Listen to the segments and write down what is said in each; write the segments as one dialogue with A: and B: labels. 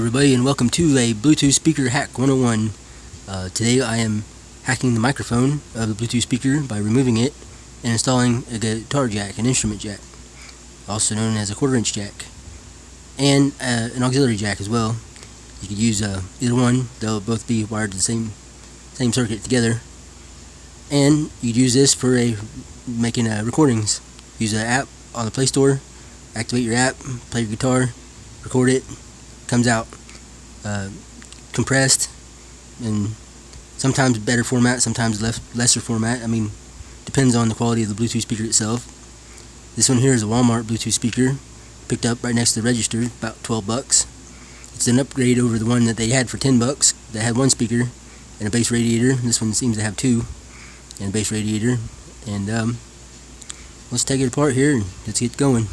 A: everybody, and welcome to a Bluetooth speaker hack 101. Today I am hacking the microphone of the Bluetooth speaker by removing it and installing a guitar jack, an instrument jack, also known as a 1/4-inch jack, and an auxiliary jack as well. You could use either one; they'll both be wired to the same circuit together. And you'd use this for making recordings. Use an app on the Play Store, activate your app, play your guitar, record it. Comes out compressed, and sometimes better format, sometimes lesser format. I mean, depends on the quality of the Bluetooth speaker itself. This one here is a Walmart Bluetooth speaker, picked up right next to the register, about $12. It's an upgrade over the one that they had for $10 that had one speaker and a bass radiator. This one seems to have two and a bass radiator. And let's take it apart here and let's get going.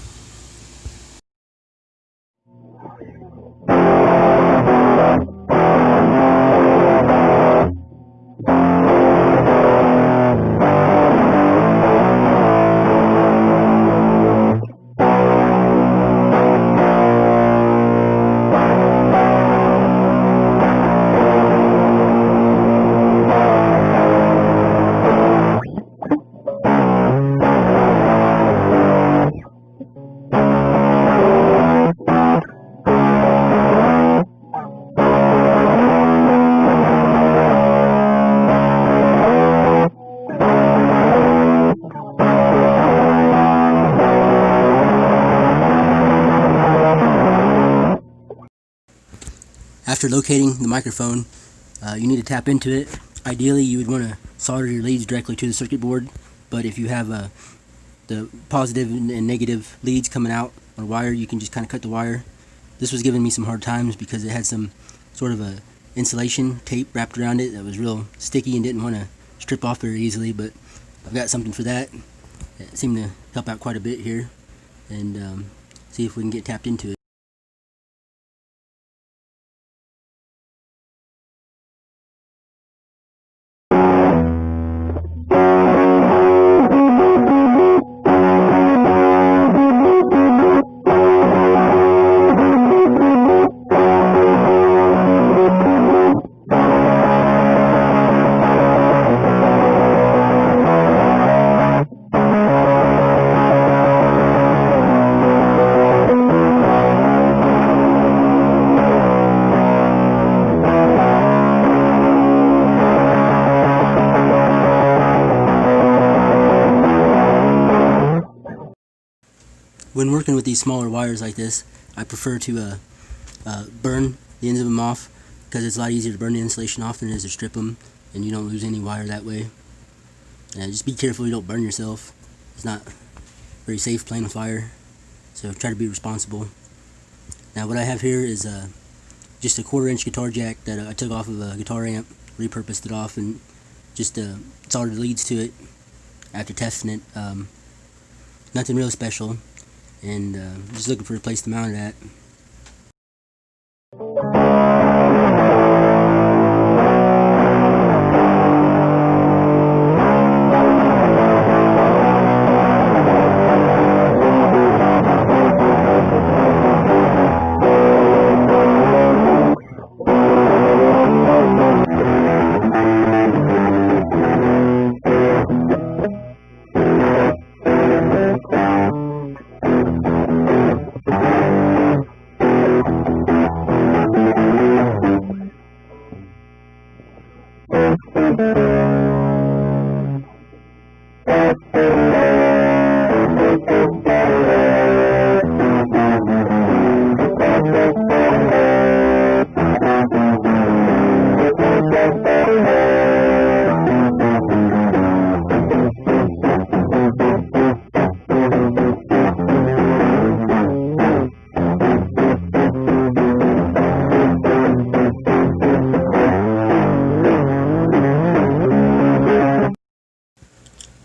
A: After locating the microphone, you need to tap into it. Ideally, you would want to solder your leads directly to the circuit board, but if you have the positive and negative leads coming out on a wire, you can just kind of cut the wire. This was giving me some hard times because it had some sort of a insulation tape wrapped around it that was real sticky and didn't want to strip off very easily, but I've got something for that. It seemed to help out quite a bit here, and see if we can get tapped into it. When working with these smaller wires like this, I prefer to burn the ends of them off because it's a lot easier to burn the insulation off than it is to strip them, and you don't lose any wire that way. And just be careful you don't burn yourself. It's not very safe playing with fire, so try to be responsible. Now what I have here is just a 1/4-inch guitar jack that I took off of a guitar amp, repurposed it off, and just soldered the leads to it after testing it. Nothing real special. And just looking for a place to mount it at.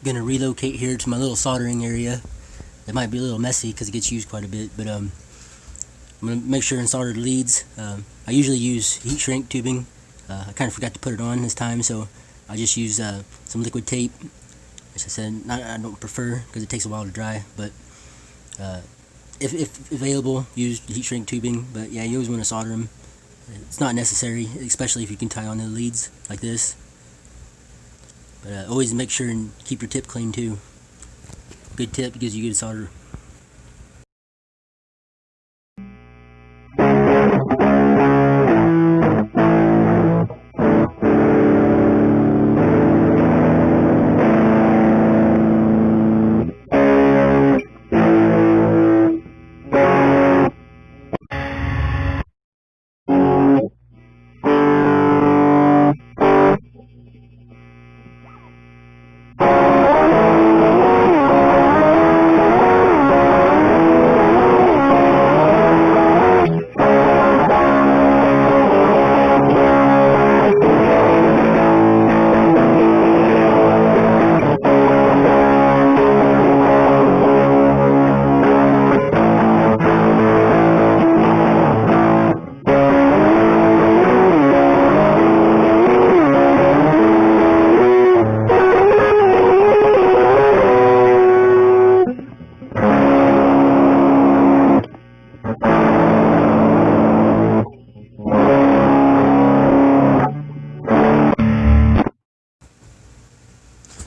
A: Gonna relocate here to my little soldering area. It might be a little messy because it gets used quite a bit, but I'm gonna make sure and solder the leads. I usually use heat shrink tubing. I kind of forgot to put it on this time, so I just use some liquid tape. As I said, I don't prefer because it takes a while to dry, but if available, use heat shrink tubing. But yeah, you always want to solder them It's not necessary, especially if you can tie on the leads like this. But always make sure and keep your tip clean too. Good tip gives you good solder.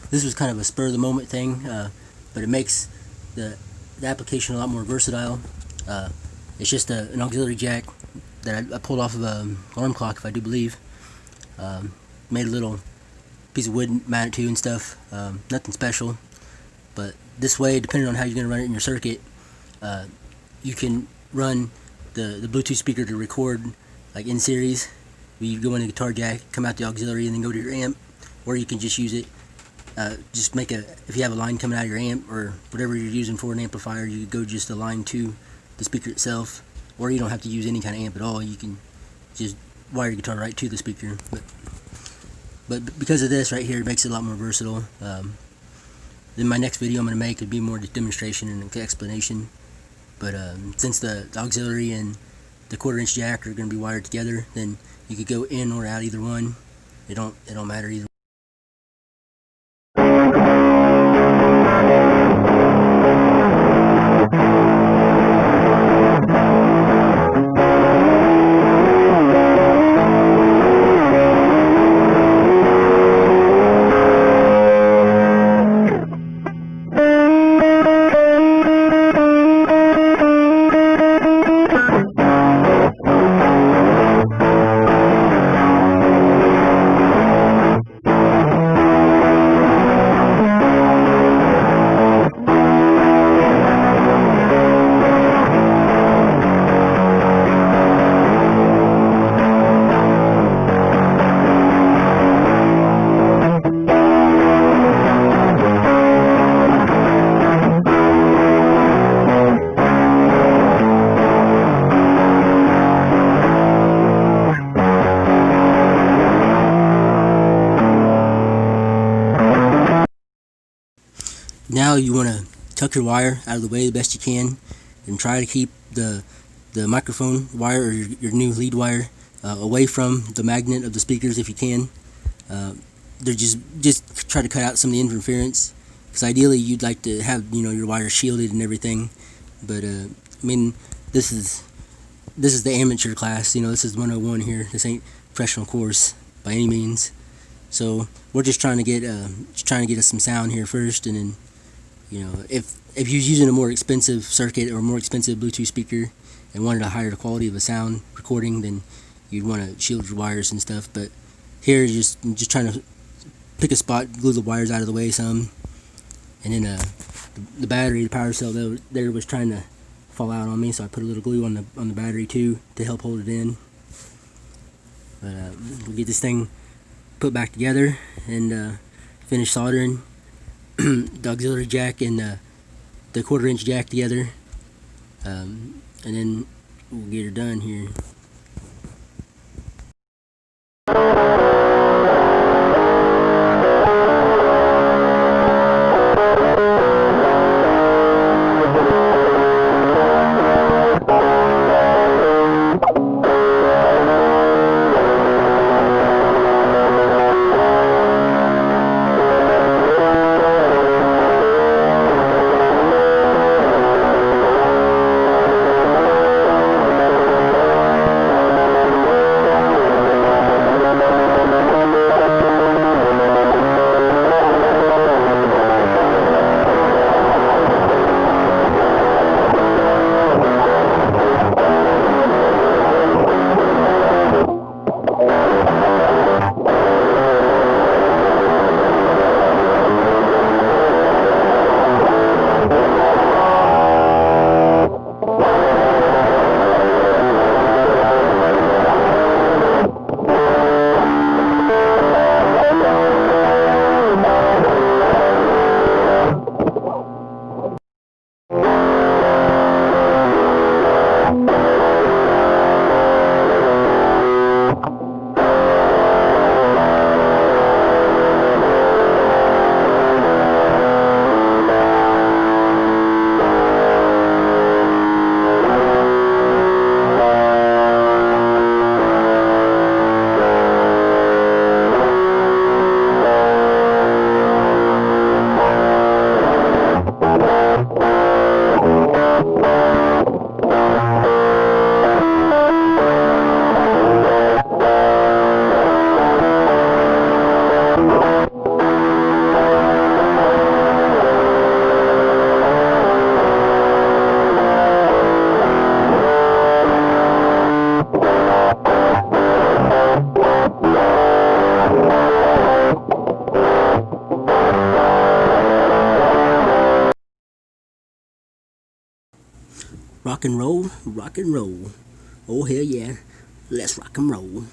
A: This was kind of a spur of the moment thing, but it makes the application a lot more versatile. It's just an auxiliary jack that I pulled off of an alarm clock, if I do believe. Made a little piece of wood, mounted to and stuff. Nothing special, but this way, depending on how you're going to run it in your circuit, you can run the Bluetooth speaker to record like in series. You go in the guitar jack, come out the auxiliary, and then go to your amp, or you can just use it. Just make if you have a line coming out of your amp or whatever you're using for an amplifier, you could go just a line to the speaker itself, or you don't have to use any kind of amp at all. You can just wire your guitar right to the speaker. But because of this right here, it makes it a lot more versatile. Then my next video I'm going to make would be more demonstration and explanation. But since the auxiliary and the 1/4-inch jack are going to be wired together, then you could go in or out either one. It don't matter either. Now you want to tuck your wire out of the way the best you can, and try to keep the microphone wire or your new lead wire away from the magnet of the speakers if you can. They're just try to cut out some of the interference, because ideally you'd like to have your wire shielded and everything. But I mean, this is the amateur class. This is 101 here. This ain't professional course by any means. So we're just trying to get us some sound here first, and then if you're using a more expensive circuit or a more expensive Bluetooth speaker and wanted a higher quality of a sound recording, then you'd want to shield your wires and stuff. But here you're just trying to pick a spot, glue the wires out of the way some, and then the battery, the power cell there was trying to fall out on me, so I put a little glue on the battery too to help hold it in. But we'll get this thing put back together and finish soldering the auxiliary jack and the 1/4-inch jack together, and then we'll get her done here. Rock and roll, rock and roll. Oh hell yeah, let's rock and roll.